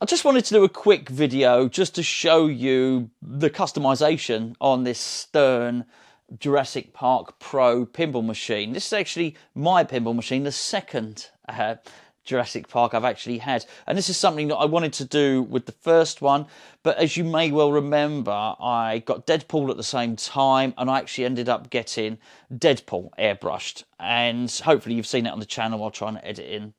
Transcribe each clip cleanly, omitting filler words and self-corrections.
I just wanted to do a quick video just to show you the customization on this Stern Jurassic Park Pro pinball machine. This is actually my pinball machine, the second Jurassic Park I've actually had. And this is something that I wanted to do with the first one, but as you may well remember, I got Deadpool at the same time, and I actually ended up getting Deadpool airbrushed. And hopefully you've seen that on the channel. I'll try and edit in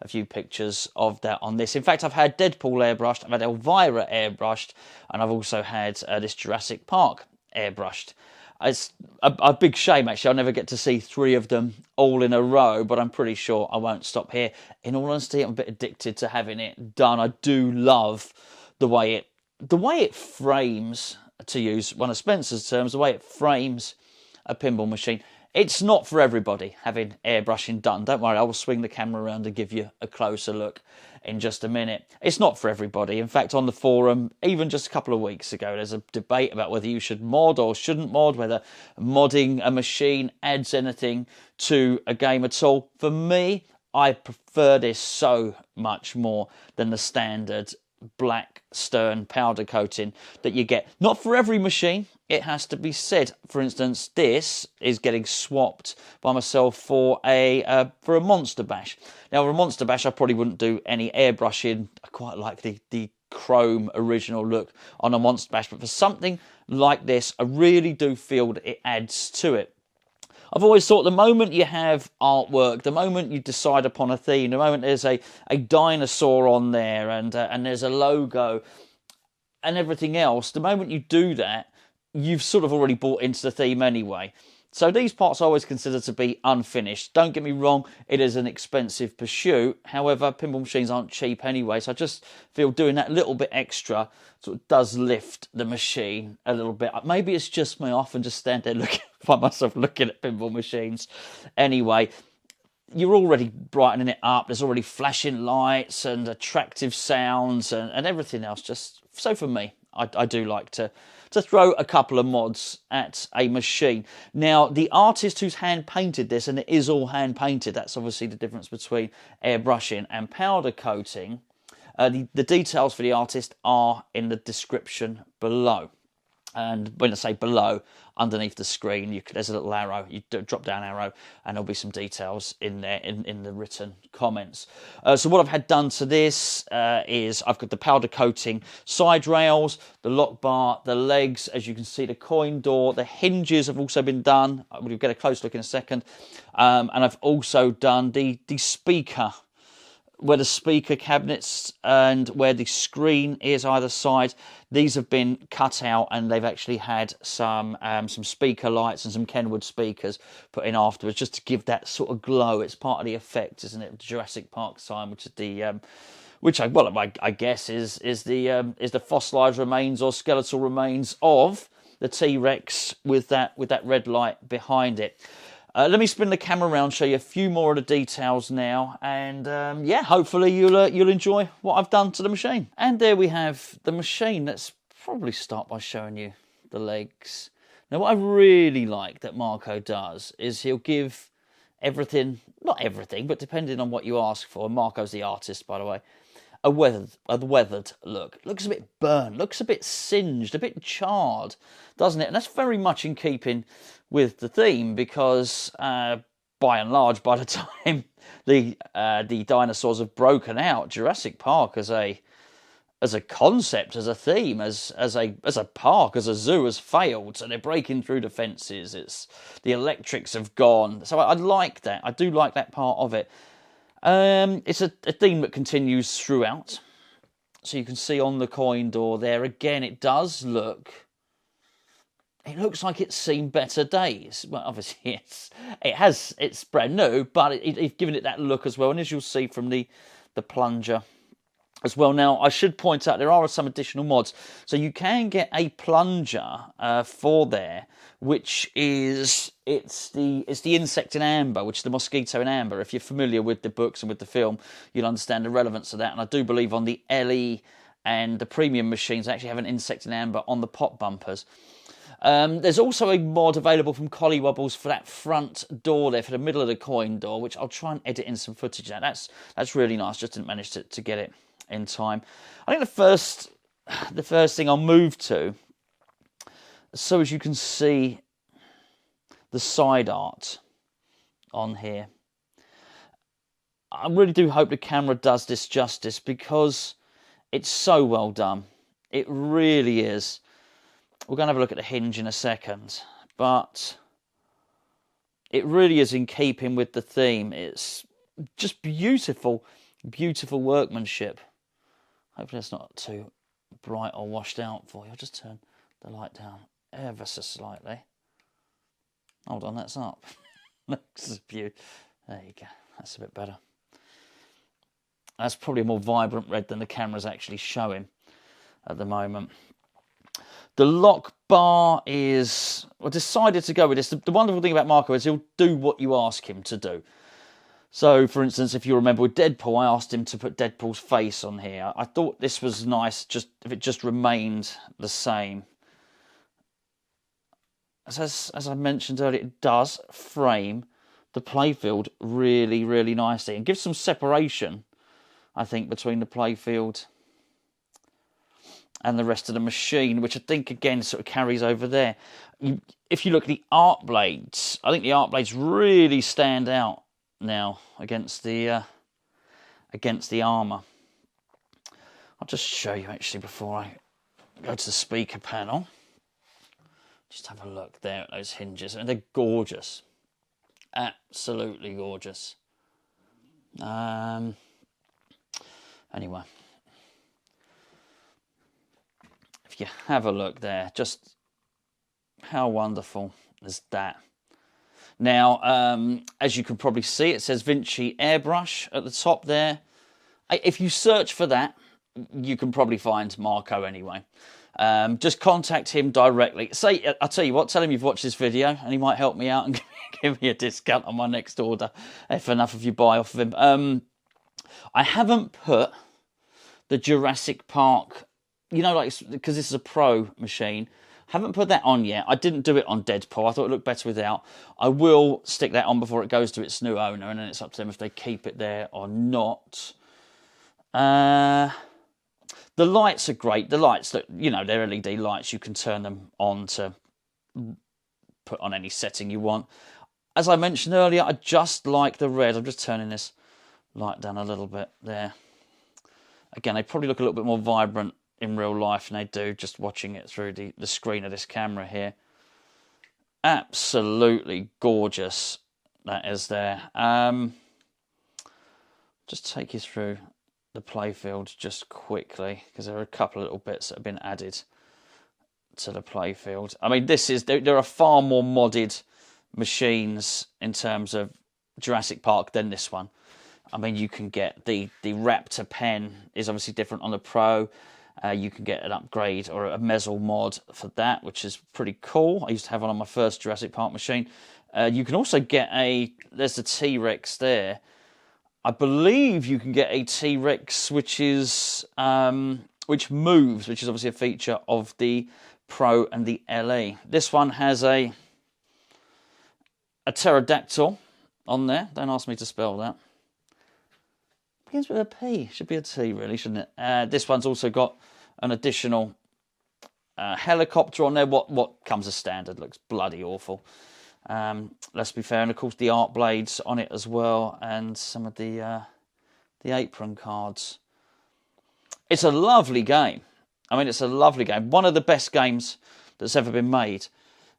a few pictures of that on this. In fact, I've had Deadpool airbrushed, I've had Elvira airbrushed, and I've also had this Jurassic Park airbrushed. It's a big shame, actually. I'll never get to see three of them all in a row, but I'm pretty sure I won't stop here. In all honesty, I'm a bit addicted to having it done. I do love the way it frames, to use one of Spencer's terms, the way it frames a pinball machine. It's not for everybody having airbrushing done. Don't worry, I will swing the camera around and give you a closer look in just a minute. It's not for everybody. In fact, on the forum, even just a couple of weeks ago, there's a debate about whether you should mod or shouldn't mod, whether modding a machine adds anything to a game at all. For me, I prefer this so much more than the standard black Stern powder coating that you get. Not for every machine, it has to be said. For instance, this is getting swapped by myself for a Monster Bash. Now, for a Monster Bash, I probably wouldn't do any airbrushing. I quite like the chrome original look on a Monster Bash, but for something like this, I really do feel that it adds to it. I've always thought the moment you have artwork, the moment you decide upon a theme, the moment there's a dinosaur on there and there's a logo and everything else, the moment you do that, you've sort of already bought into the theme anyway. So these parts I always consider to be unfinished. Don't get me wrong, it is an expensive pursuit. However, pinball machines aren't cheap anyway, so I just feel doing that little bit extra sort of does lift the machine a little bit. Maybe it's just me. I often just stand there find myself looking at pinball machines. Anyway, you're already brightening it up. There's already flashing lights and attractive sounds and everything else. Just so for me, I do like to throw a couple of mods at a machine. Now, the artist who's hand-painted this, and it is all hand-painted, that's obviously the difference between airbrushing and powder coating. The details for the artist are in the description below. And when I say below, underneath the screen, there's a little arrow. You do a drop-down arrow, and there'll be some details in there in the written comments. So what I've had done to this is I've got the powder coating side rails, the lock bar, the legs, as you can see, the coin door, the hinges have also been done. We'll get a close look in a second. And I've also done the speaker, where the speaker cabinets and where the screen is either side. These have been cut out, and they've actually had some speaker lights and some Kenwood speakers put in afterwards, just to give that sort of glow. It's part of the effect, isn't it? The Jurassic Park sign, which is I guess is the fossilised remains or skeletal remains of the T-Rex with that red light behind it. Let me spin the camera around, show you a few more of the details now, and yeah, hopefully you'll enjoy what I've done to the machine. And there we have the machine. Let's probably start by showing you the legs. Now, what I really like that Marco does is he'll give everything, not everything, but depending on what you ask for. And Marco's the artist, by the way. A weathered look. Looks a bit burnt, looks a bit singed, a bit charred, doesn't it? And that's very much in keeping with the theme, because by and large, by the time the dinosaurs have broken out, Jurassic Park as a concept, as a theme, as a park, as a zoo has failed. So they're breaking through the fences. The electrics have gone. So I like that. I do like that part of it. It's a theme that continues throughout. So you can see on the coin door there, again, it looks like it's seen better days. Well, obviously it's brand new, but it's given it that look as well. And as you'll see from the plunger as well. Now, I should point out there are some additional mods. So you can get a plunger for there, which is it's the insect in amber, which is the mosquito in amber. If you're familiar with the books and with the film, you'll understand the relevance of that. And I do believe on the LE and the premium machines, they actually have an insect in amber on the pop bumpers. There's also a mod available from Collywobbles for that front door there, for the middle of the coin door, which I'll try and edit in some footage of. That's really nice. Just didn't manage to get it in time. I think the first thing I'll move to, so as you can see the side art on here. I really do hope the camera does this justice because it's so well done. It really is. We're going to have a look at the hinge in a second, but it really is in keeping with the theme. It's just beautiful, beautiful workmanship. Hopefully it's not too bright or washed out for you. I'll just turn the light down ever so slightly. Hold on, that's up. Looks a view. There you go. That's a bit better. That's probably a more vibrant red than the camera's actually showing at the moment. The lock bar is... I decided to go with this. The wonderful thing about Marco is he'll do what you ask him to do. So, for instance, if you remember with Deadpool, I asked him to put Deadpool's face on here. I thought this was nice just if it just remained the same. As I mentioned earlier, it does frame the playfield really, really nicely and gives some separation, I think, between the playfield and the rest of the machine, which I think, again, sort of carries over there. If you look at the arc blades, I think the arc blades really stand out now against the armour. I'll just show you, actually, before I go to the speaker panel. Just have a look there at those hinges. And they're gorgeous. Absolutely gorgeous. Anyway. If you have a look there, just how wonderful is that? Now, as you can probably see, it says Vinci Airbrush at the top there. If you search for that, you can probably find Marco anyway. Just contact him directly. I'll tell you what, tell him you've watched this video and he might help me out and give me a discount on my next order if enough of you buy off of him. I haven't put the Jurassic Park, you know, like, because this is a Pro machine, haven't put that on yet. I didn't do it on Deadpool. I thought it looked better without. I will stick that on before it goes to its new owner, and then it's up to them if they keep it there or not. The lights are great. The lights, that you know, they're LED lights. You can turn them on to put on any setting you want. As I mentioned earlier, I just like the red. I'm just turning this light down a little bit there. Again, they probably look a little bit more vibrant in real life than they do just watching it through the screen of this camera here. Absolutely gorgeous that is there. Just take you through the playfield just quickly, because there are a couple of little bits that have been added to the playfield. I mean, there are far more modded machines in terms of Jurassic Park than this one. I mean, you can get the Raptor pen is obviously different on the Pro. You can get an upgrade or a Mezzle mod for that, which is pretty cool. I used to have one on my first Jurassic Park machine. You can also get there's the T-Rex there. I believe you can get a T-Rex which moves, which is obviously a feature of the Pro and the LE. This one has a pterodactyl on there. Don't ask me to spell that. Begins with a P. Should be a T, really, shouldn't it? This one's also got an additional helicopter on there. What comes as standard looks bloody awful. Let's be fair, and of course the art blades on it as well, and some of the apron cards. It's a lovely game. I mean, it's a lovely game. One of the best games that's ever been made.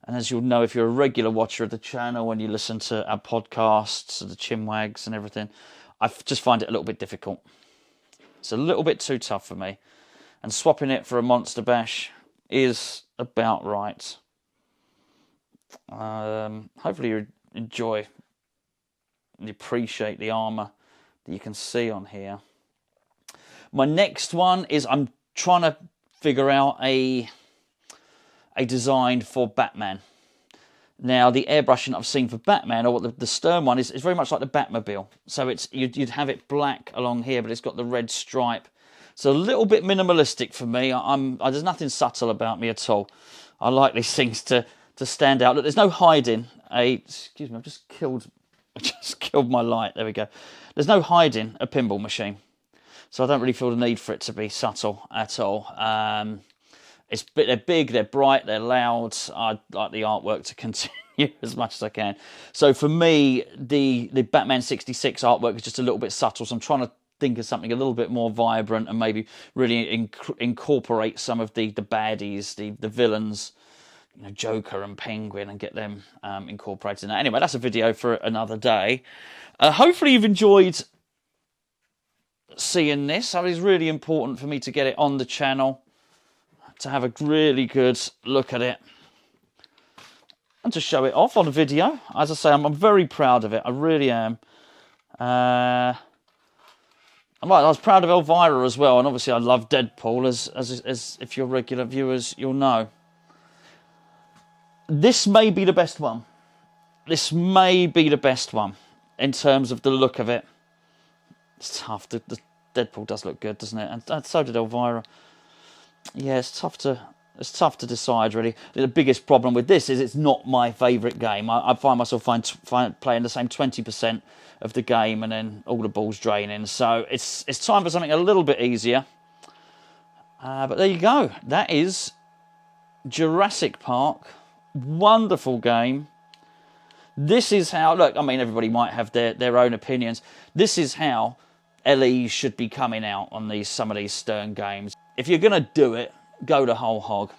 And as you'll know, if you're a regular watcher of the channel and you listen to our podcasts, the chinwags and everything, I just find it a little bit difficult. It's a little bit too tough for me. And swapping it for a Monster Bash is about right. Hopefully you enjoy and appreciate the armour that you can see on here. My next one is I'm trying to figure out a design for Batman. Now, the airbrushing I've seen for Batman, or the stern one, is very much like the Batmobile. So you'd have it black along here, but it's got the red stripe. It's a little bit minimalistic for me. There's nothing subtle about me at all. I like these things to stand out. Look, there's no hiding excuse me, I've just killed my light. There we go. There's no hiding a pinball machine. So I don't really feel the need for it to be subtle at all. They're big, they're bright, they're loud. I'd like the artwork to continue as much as I can. So for me, the Batman 66 artwork is just a little bit subtle. So I'm trying to think of something a little bit more vibrant and maybe really incorporate some of the baddies, the villains, you know, Joker and Penguin, and get them incorporated in that. Anyway, that's a video for another day. Hopefully you've enjoyed seeing this. It was really important for me to get it on the channel, to have a really good look at it, and to show it off on a video. As I say, I'm very proud of it. I really am. I was proud of Elvira as well, and obviously I love Deadpool, as if you're regular viewers, you'll know. This may be the best one. This may be the best one in terms of the look of it. It's tough. The Deadpool does look good, doesn't it? And so did Elvira. Yeah, it's tough to decide, really. The biggest problem with this is it's not my favourite game. I find myself playing the same 20% of the game and then all the balls draining. So it's time for something a little bit easier. But there you go. That is Jurassic Park. Wonderful game. This is how, look, I mean, everybody might have their own opinions. This is how LEs should be coming out on some of these Stern games. If you're going to do it, go the whole hog.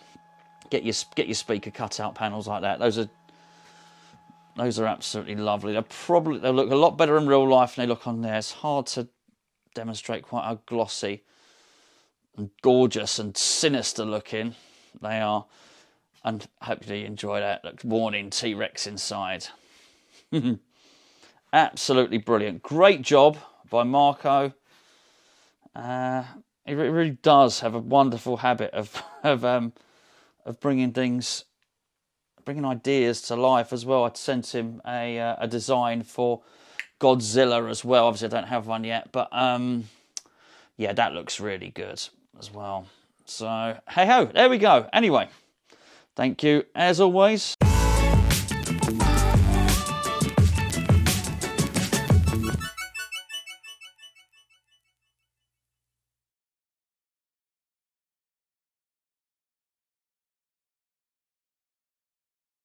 Get your speaker cutout panels like that. Those are absolutely lovely. They'll look a lot better in real life than they look on there. It's hard to demonstrate quite how glossy and gorgeous and sinister looking they are. And hopefully you enjoy that. Look, warning, T-Rex inside. Absolutely brilliant. Great job by Marco. He really does have a wonderful habit of bringing ideas to life as well. I'd sent him a design for Godzilla as well. Obviously, I don't have one yet, but yeah, that looks really good as well. So hey ho, there we go. Anyway, thank you as always.